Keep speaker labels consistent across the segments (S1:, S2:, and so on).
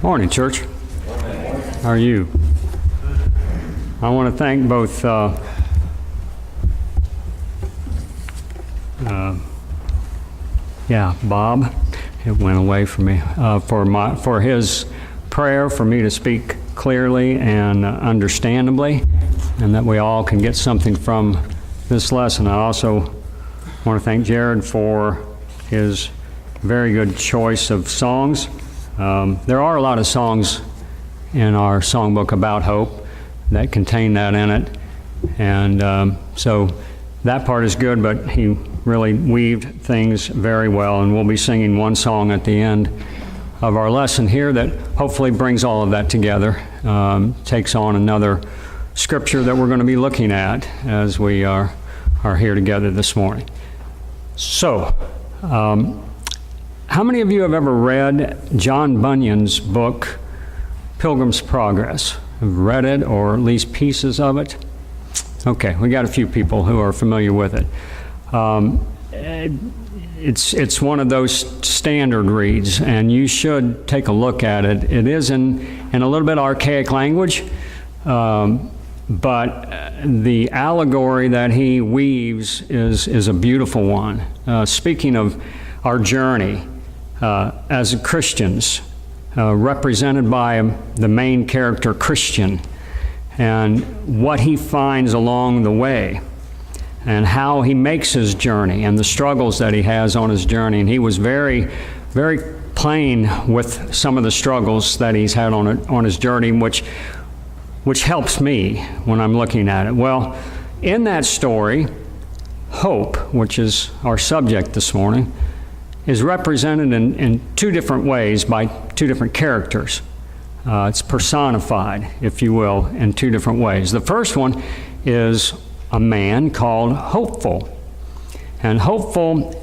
S1: Morning, church. How are you? I want to thank both Bob, it went away from me, for his prayer for me to speak clearly and understandably, and that we all can get something from this lesson. I also want to thank Jared for his very good choice of songs. There are a lot of songs in our songbook about hope that contain that in it, and so that part is good, but he really weaved things very well, and we'll be singing one song at the end of our lesson here that hopefully brings all of that together, takes on another scripture that we're going to be looking at as we are here together this morning. So, how many of you have ever read John Bunyan's book, Pilgrim's Progress? Have read it, or at least pieces of it? Okay, we got a few people who are familiar with it. It's one of those standard reads, and you should take a look at it. It is in a little bit archaic language, but the allegory that he weaves is a beautiful one. Speaking of our journey as Christians, represented by the main character Christian, and what he finds along the way, and how he makes his journey, and the struggles that he has on his journey. And he was very, very plain with some of the struggles that he's had on his journey, which helps me when I'm looking at it. Well, in that story, hope, which is our subject this morning, is represented in two different ways by two different characters. It's personified, if you will, in two different ways. The first one is a man called Hopeful. And Hopeful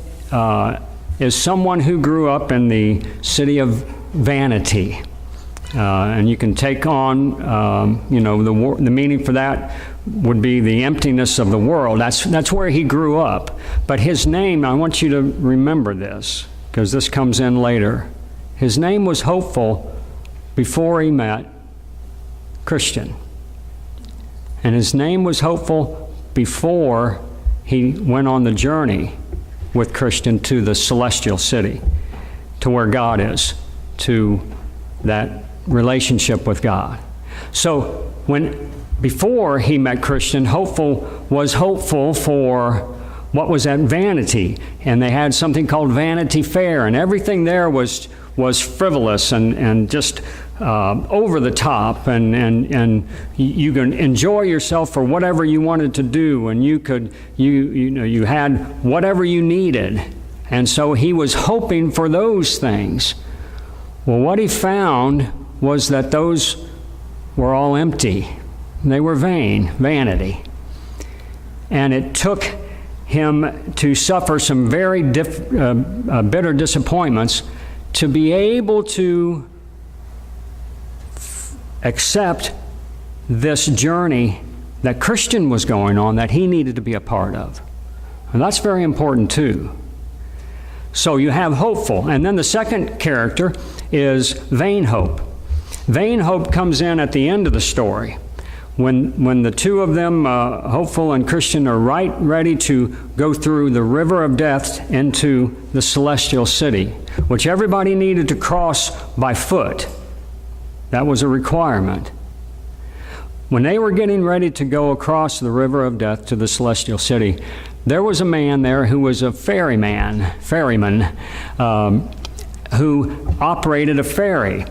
S1: is someone who grew up in the city of vanity. And you can take on, the meaning for that would be the emptiness of the world. That's where he grew up. But his name, I want you to remember this, because this comes in later. His name was Hopeful before he met Christian. And his name was Hopeful before he went on the journey with Christian to the celestial city, to where God is, to that relationship with God. So before he met Christian, Hopeful was hopeful for what was at Vanity, and they had something called Vanity Fair, and everything there was frivolous and just over the top, and you can enjoy yourself for whatever you wanted to do, and you had whatever you needed, and so he was hoping for those things. Well, what he found was that those were all empty. They were vanity. And it took him to suffer some very bitter disappointments to be able to accept this journey that Christian was going on, that he needed to be a part of. And that's very important too. So you have Hopeful, and then the second character is Vain Hope. Vain Hope comes in at the end of the story, when the two of them, Hopeful and Christian, are right ready to go through the river of death into the celestial city, which everybody needed to cross by foot. That was a requirement. When they were getting ready to go across the river of death to the celestial city, there was a man there who was a ferryman, who operated a ferry.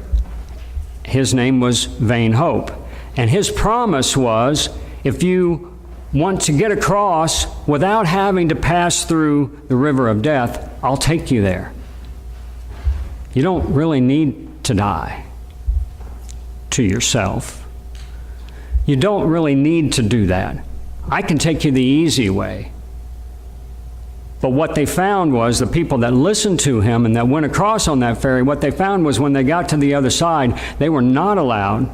S1: His name was Vain Hope. And his promise was, if you want to get across without having to pass through the river of death, I'll take you there. You don't really need to die to yourself. You don't really need to do that. I can take you the easy way. But what they found was the people that listened to him and that went across on that ferry, what they found was when they got to the other side, they were not allowed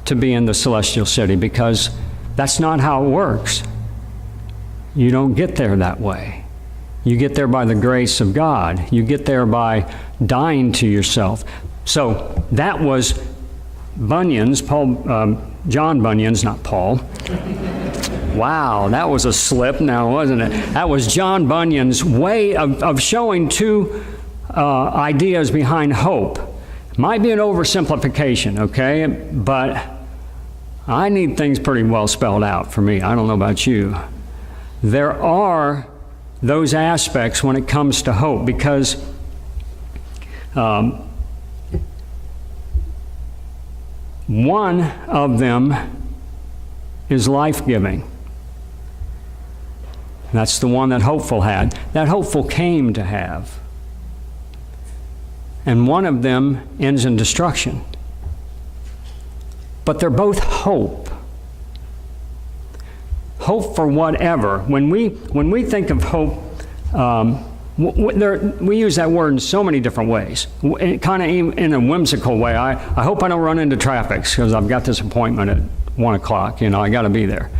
S1: to be in the celestial city, because that's not how it works. You don't get there that way. You get there by the grace of God. You get there by dying to yourself. So that was Bunyan's, John Bunyan's, not Paul. Wow, that was a slip now, wasn't it? That was John Bunyan's way of showing two ideas behind hope. Might be an oversimplification, okay? But I need things pretty well spelled out for me. I don't know about you. There are those aspects when it comes to hope, because one of them is life-giving. That's the one that hopeful had. That hopeful came to have. And one of them ends in destruction. But they're both hope. Hope for whatever. When we think of hope, we use that word in so many different ways, kind of in a whimsical way. I hope I don't run into traffic because I've got this appointment at 1 o'clock. I got to be there.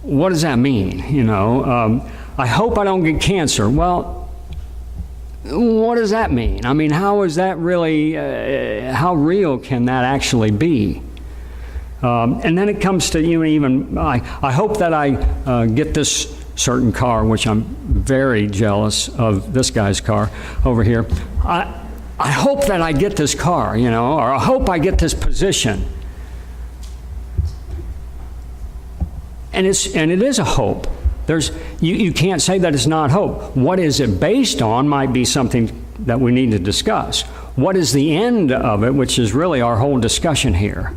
S1: What does that mean? I hope I don't get cancer. Well, what does that mean? I mean, how is that really, how real can that actually be? And then it comes to even, I hope that I get this certain car, which I'm very jealous of this guy's car over here. I hope that I get this car, or I hope I get this position. And it is a hope. You can't say that it's not hope. What is it based on might be something that we need to discuss. What is the end of it, which is really our whole discussion here?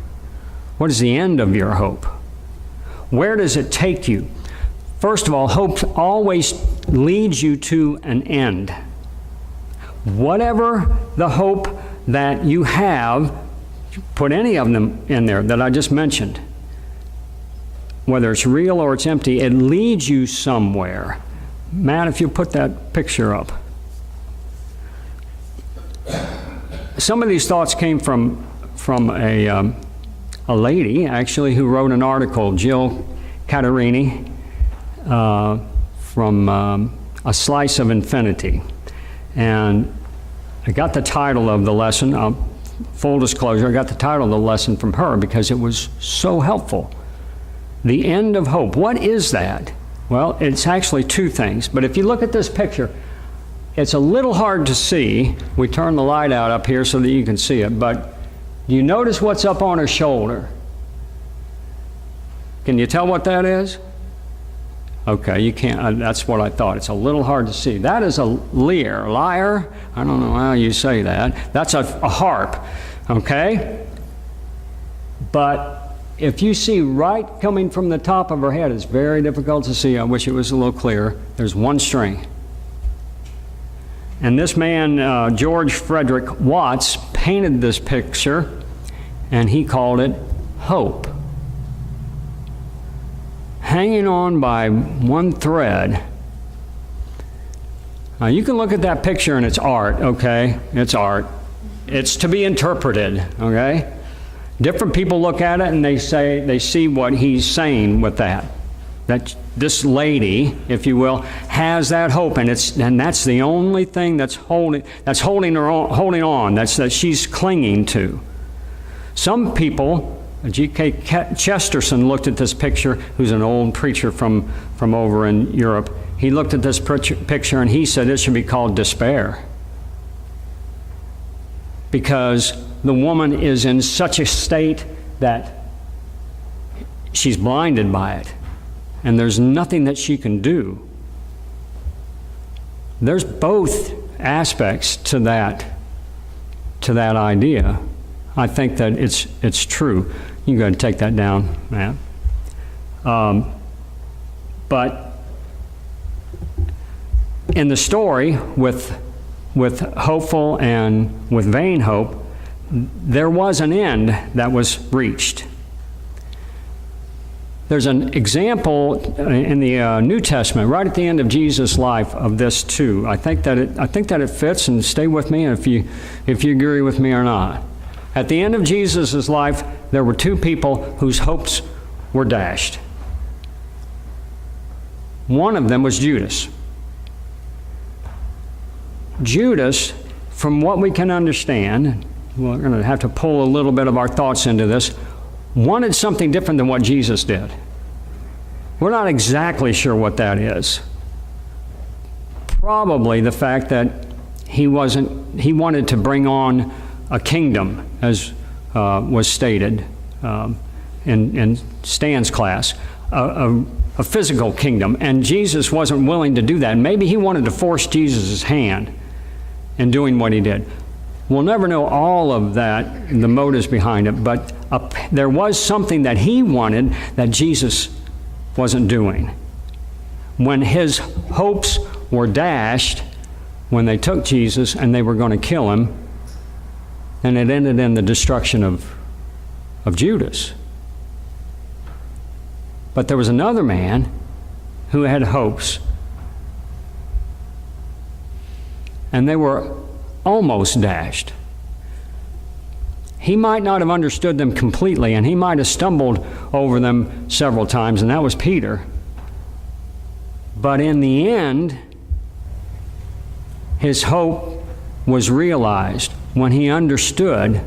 S1: What is the end of your hope? Where does it take you? First of all, hope always leads you to an end. Whatever the hope that you have, put any of them in there that I just mentioned, whether it's real or it's empty, it leads you somewhere. Matt, if you put that picture up. Some of these thoughts came from a lady, actually, who wrote an article, Jill Catarini, from A Slice of Infinity. And I got the title of the lesson, full disclosure, I got the title of the lesson from her because it was so helpful. The end of hope. What is that? Well, it's actually two things. But if you look at this picture, it's a little hard to see. We turn the light out up here so that you can see it. But do you notice what's up on her shoulder? Can you tell what that is? Okay, you can't. That's what I thought. It's a little hard to see. That is a lyre. Lyre? I don't know how you say that. That's a harp. Okay? But if you see right coming from the top of her head, it's very difficult to see. I wish it was a little clearer. There's one string. And this man, George Frederick Watts, painted this picture, and he called it hope. Hanging on by one thread. Now, you can look at that picture and it's art, okay? It's art. It's to be interpreted, okay? Different people look at it and they see what he's saying with that. That this lady, if you will, has that hope, and that's the only thing that's holding on, that she's clinging to. Some people, G.K. Chesterton looked at this picture, who's an old preacher from over in Europe. He looked at this picture and he said it should be called despair. Because the woman is in such a state that she's blinded by it, and there's nothing that she can do. There's both aspects to that idea. I think that it's true. You can go ahead and take that down, Matt. But in the story with hopeful and with vain hope, there was an end that was reached. There's an example in the New Testament, right at the end of Jesus' life, of this too. I think that it fits, and stay with me if you agree with me or not. At the end of Jesus' life, there were two people whose hopes were dashed. One of them was Judas. Judas from what we can understand, we're going to have to pull a little bit of our thoughts into this, wanted something different than what Jesus did. We're not exactly sure what that is. Probably the fact that he wanted to bring on a kingdom, as was stated in Stan's class, a physical kingdom, and Jesus wasn't willing to do that. Maybe he wanted to force Jesus' hand in doing what he did. We'll never know all of that, the motives behind it, but there was something that he wanted that Jesus wasn't doing. When his hopes were dashed, when they took Jesus and they were going to kill him, and it ended in the destruction of Judas. But there was another man who had hopes, and they were almost dashed. He might not have understood them completely, and he might have stumbled over them several times, and that was Peter. But in the end, his hope was realized when he understood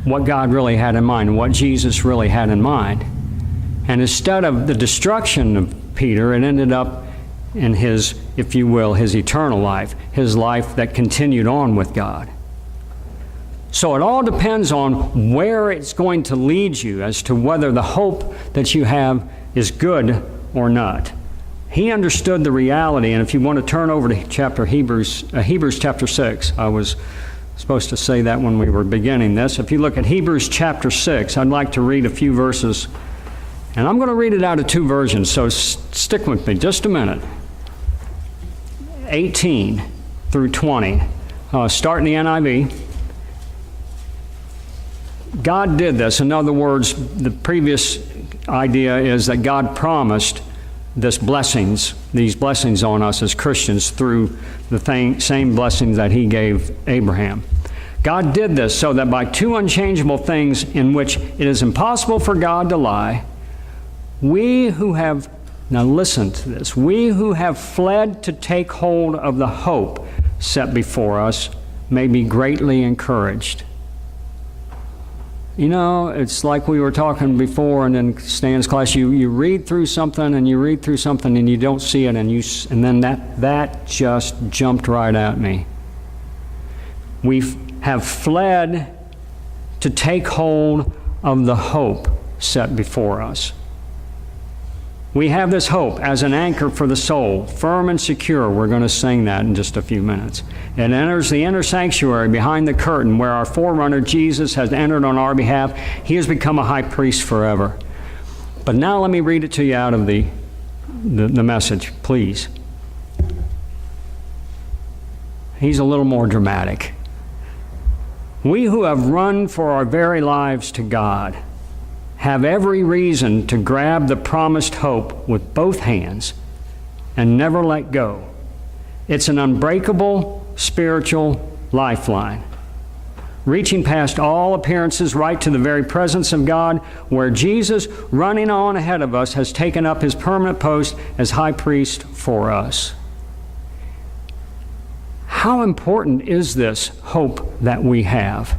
S1: what God really had in mind, what Jesus really had in mind. And instead of the destruction of Peter, it ended up in his, if you will, his eternal life, his life that continued on with God. So it all depends on where it's going to lead you as to whether the hope that you have is good or not. He understood the reality, and if you want to turn over to Hebrews chapter 6, I was supposed to say that when we were beginning this. If you look at Hebrews chapter 6, I'd like to read a few verses, and I'm going to read it out of two versions, so stick with me just a minute. 18 through 20. Start in the NIV. God did this. In other words, the previous idea is that God promised these blessings on us as Christians through the same blessings that he gave Abraham. God did this so that by two unchangeable things in which it is impossible for God to lie, we who have, now listen to this, we who have fled to take hold of the hope set before us may be greatly encouraged. You know, it's like we were talking before, and in Stan's class, you read through something and you read through something and you don't see it, and then that just jumped right at me. We have fled to take hold of the hope set before us. We have this hope as an anchor for the soul, firm and secure. We're going to sing that in just a few minutes. It enters the inner sanctuary behind the curtain where our forerunner Jesus has entered on our behalf. He has become a high priest forever. But now let me read it to you out of the message, please. He's a little more dramatic. We who have run for our very lives to God have every reason to grab the promised hope with both hands and never let go. It's an unbreakable spiritual lifeline, reaching past all appearances right to the very presence of God, where Jesus, running on ahead of us, has taken up his permanent post as high priest for us. How important is this hope that we have?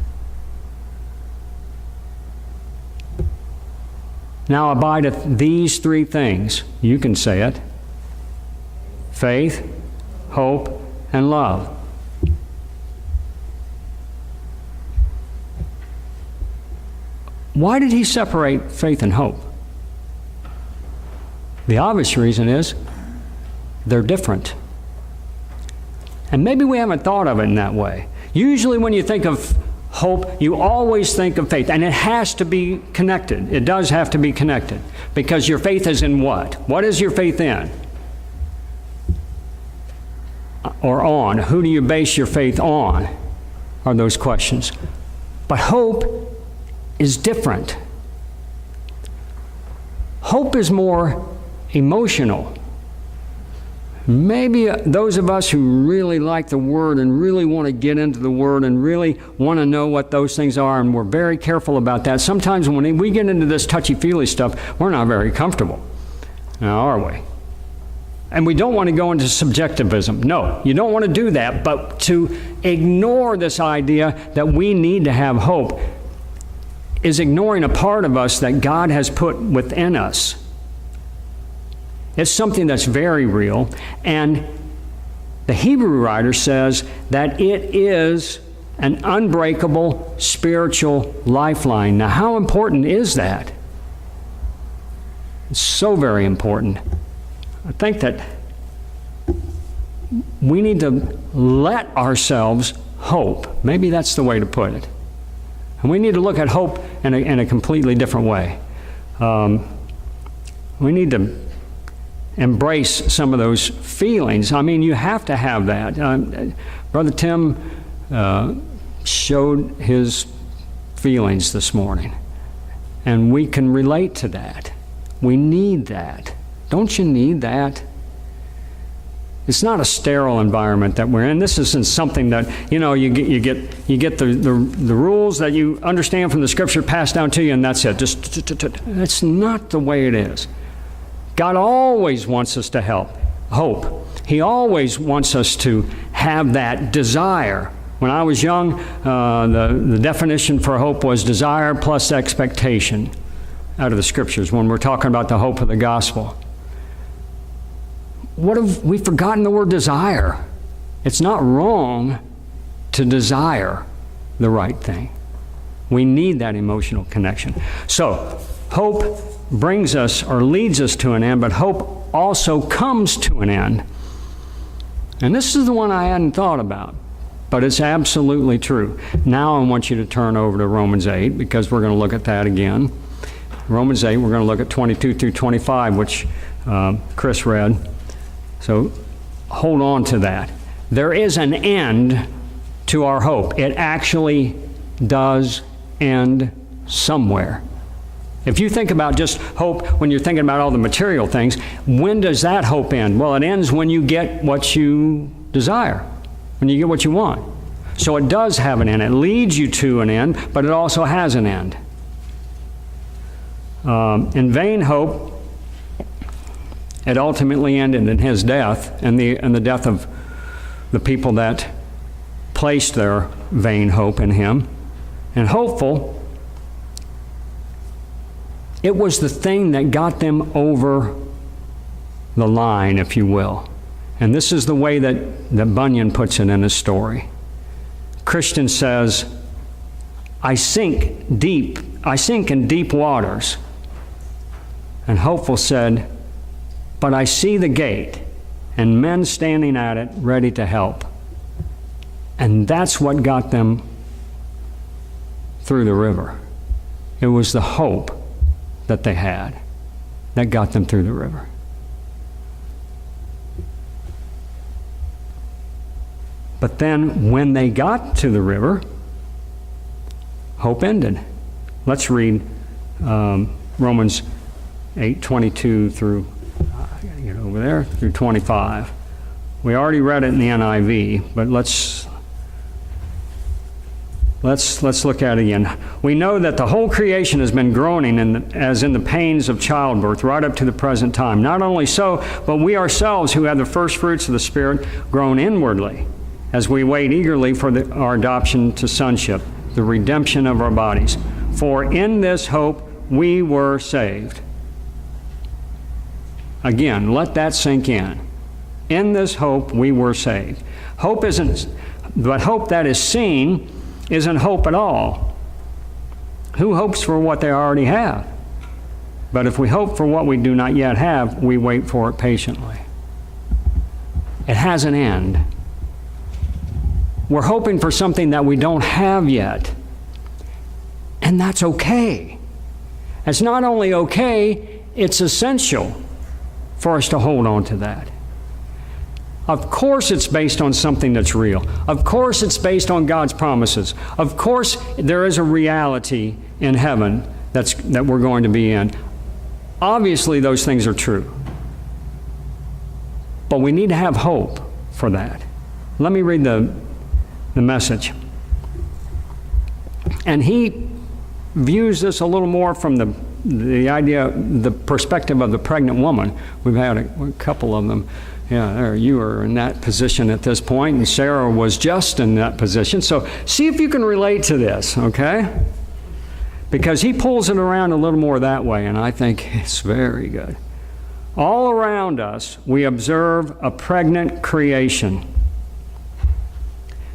S1: Now abideth these three things. You can say it. Faith, hope, and love. Why did he separate faith and hope? The obvious reason is they're different. And maybe we haven't thought of it in that way. Usually when you think of hope, you always think of faith, and it has to be connected. It does have to be connected, because your faith is in what? What is your faith in? Or on? Who do you base your faith on? Are those questions. But hope is different. Hope is more emotional. Maybe those of us who really like the Word and really want to get into the Word and really want to know what those things are, and we're very careful about that. Sometimes when we get into this touchy-feely stuff, we're not very comfortable. Now, are we? And we don't want to go into subjectivism. No, you don't want to do that. But to ignore this idea that we need to have hope is ignoring a part of us that God has put within us. It's something that's very real. And the Hebrew writer says that it is an unbreakable spiritual lifeline. Now, how important is that? It's so very important. I think that we need to let ourselves hope. Maybe that's the way to put it. And we need to look at hope in a completely different way. We need to embrace some of those feelings. I mean, you have to have that. Brother Tim showed his feelings this morning, and we can relate to that. We need that. Don't you need that? It's not a sterile environment that we're in. This isn't something that, you get the rules that you understand from the Scripture passed down to you, and that's it. That's not the way it is. God always wants us to hope. He always wants us to have that desire. When I was young, the definition for hope was desire plus expectation out of the Scriptures when we're talking about the hope of the gospel. What have we forgotten the word desire? It's not wrong to desire the right thing. We need that emotional connection. So, hope brings us or leads us to an end, but hope also comes to an end. And this is the one I hadn't thought about, but it's absolutely true. Now I want you to turn over to Romans 8, because we're going to look at that again. Romans 8, we're going to look at 22 through 25, which Chris read. So hold on to that. There is an end to our hope. It actually does end somewhere. If you think about just hope when you're thinking about all the material things, when does that hope end? Well, it ends when you get what you desire, when you get what you want. So it does have an end. It leads you to an end, but it also has an end. In vain hope, it ultimately ended in his death and the death of the people that placed their vain hope in him. And hopeful, it was the thing that got them over the line, if you will. And this is the way that Bunyan puts it in his story. Christian says, I sink in deep waters. And hopeful said, but I see the gate and men standing at it ready to help. And that's what got them through the river. It was the hope that they had that got them through the river. But then when they got to the river, hope ended. Let's read Romans 8:22 through, I gotta get over there, through 25. We already read it in the NIV, but let's look at it again. We know that the whole creation has been groaning as in the pains of childbirth right up to the present time. Not only so, but we ourselves who have the first fruits of the Spirit groan inwardly as we wait eagerly for our adoption to sonship, the redemption of our bodies. For in this hope we were saved. Again, let that sink in. In this hope we were saved. Hope that is seen isn't hope at all. Who hopes for what they already have? But if we hope for what we do not yet have, we wait for it patiently. It has an end. We're hoping for something that we don't have yet. And that's okay. It's not only okay, it's essential for us to hold on to that. Of course it's based on something that's real. Of course it's based on God's promises. Of course there is a reality in heaven that we're going to be in. Obviously those things are true. But we need to have hope for that. Let me read the Message. And he views this a little more from the the idea, the perspective of the pregnant woman. We've had a couple of them. Yeah, you are in that position at this point, and Sarah was just in that position. So see if you can relate to this, okay? Because he pulls it around a little more that way, and I think it's very good. All around us, we observe a pregnant creation.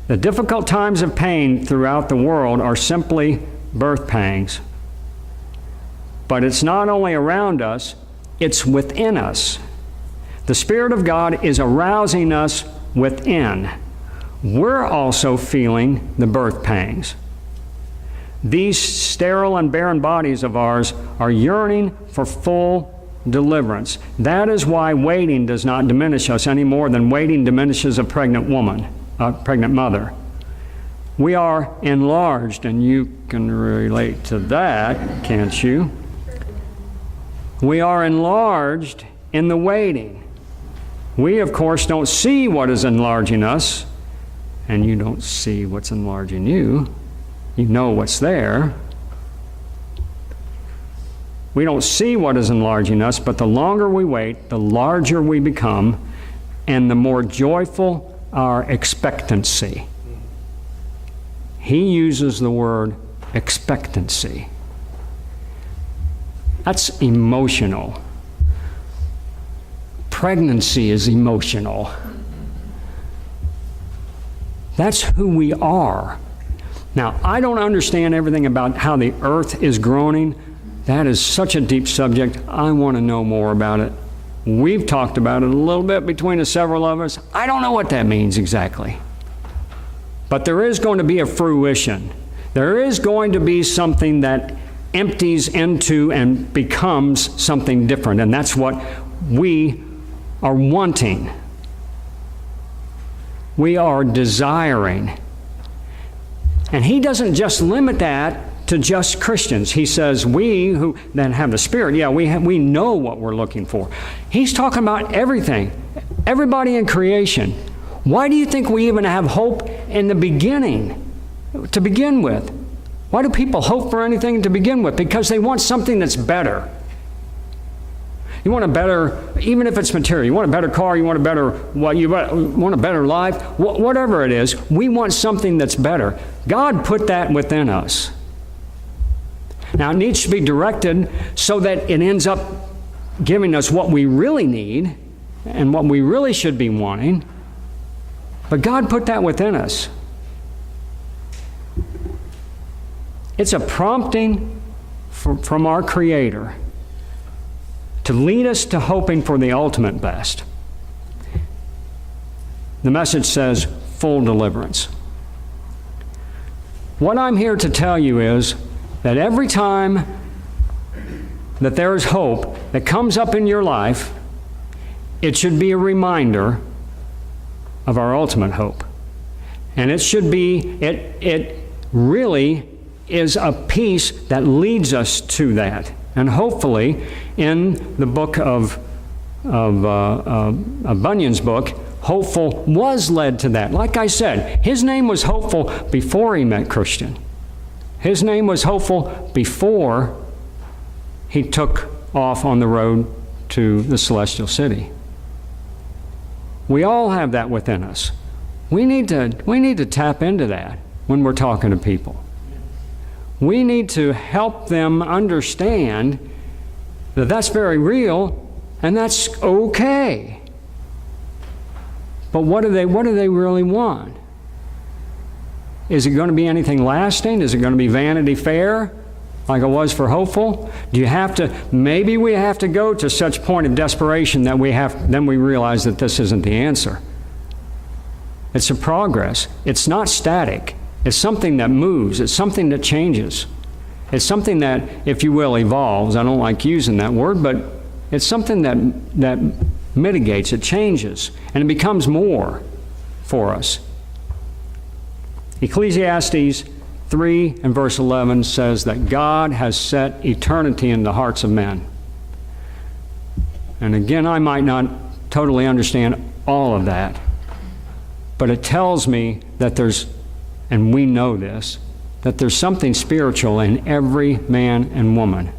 S1: The difficult times of pain throughout the world are simply birth pangs. But it's not only around us, it's within us. The Spirit of God is arousing us within. We're also feeling the birth pangs. These sterile and barren bodies of ours are yearning for full deliverance. That is why waiting does not diminish us any more than waiting diminishes a pregnant woman, a pregnant mother. We are enlarged, and you can relate to that, can't you? We are enlarged in the waiting. We, of course, don't see what is enlarging us, and you don't see what's enlarging you. You know what's there. We don't see what is enlarging us, but the longer we wait, the larger we become, and the more joyful our expectancy. He uses the word expectancy. That's emotional. Pregnancy is emotional. That's who we are. Now, I don't understand everything about how the earth is groaning. That is such a deep subject. I want to know more about it. We've talked about it a little bit between the several of us. I don't know what that means exactly. But there is going to be a fruition. There is going to be something that empties into and becomes something different. And that's what we are wanting. We are desiring. And he doesn't just limit that to just Christians. He says we who then have the Spirit, we know what we're looking for. He's talking about everything, everybody in creation. Why do you think we even have hope in the beginning, to begin with? Why do people hope for anything to begin with? Because they want something that's better. You want a better, even if it's material, you want a better car, you want a better, you want a better life, whatever it is, we want something that's better. God put that within us. Now, it needs to be directed so that it ends up giving us what we really need and what we really should be wanting. But God put that within us. It's a prompting from our Creator to lead us to hoping for the ultimate best. The message says full deliverance. What I'm here to tell you is that every time that there is hope that comes up in your life, it should be a reminder of our ultimate hope. And it should be, it really is a piece that leads us to that. And hopefully, in the book of Bunyan's book, Hopeful was led to that. Like I said, his name was Hopeful before he met Christian. His name was Hopeful before he took off on the road to the celestial city. We all have that within us. We need to tap into that when we're talking to people. We need to help them understand that that's very real and that's okay. But what do they really want? Is it going to be anything lasting? Is it going to be Vanity Fair like it was for Hopeful? Maybe we have to go to such point of desperation that then we realize that this isn't the answer. It's a progress. It's not static. It's something that moves. It's something that changes. It's something that, if you will, evolves. I don't like using that word, but it's something that mitigates, it changes, and it becomes more for us. Ecclesiastes 3 and verse 11 says that God has set eternity in the hearts of men. And again, I might not totally understand all of that, but it tells me that and we know this, that there's something spiritual in every man and woman.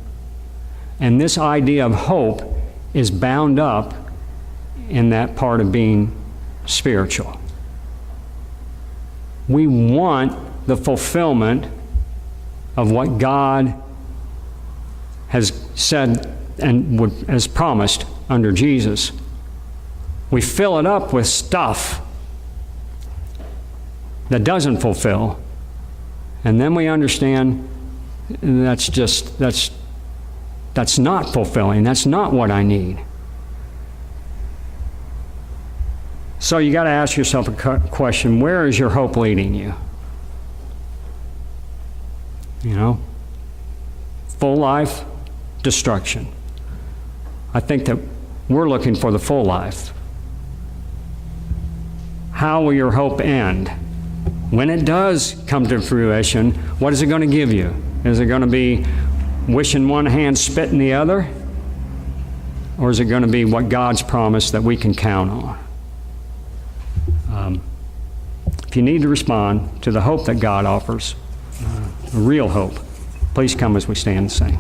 S1: And this idea of hope is bound up in that part of being spiritual. We want the fulfillment of what God has said and has promised under Jesus. We fill it up with stuff that doesn't fulfill, and then we understand that's not fulfilling. That's not what I need. So you got to ask yourself a question: where is your hope leading you? You know, full life, destruction. I think that we're looking for the full life. How will your hope end? When it does come to fruition, what is it going to give you? Is it going to be wishing one hand, spitting the other? Or is it going to be what God's promised that we can count on? If you need to respond to the hope that God offers, real hope, please come as we stand and sing.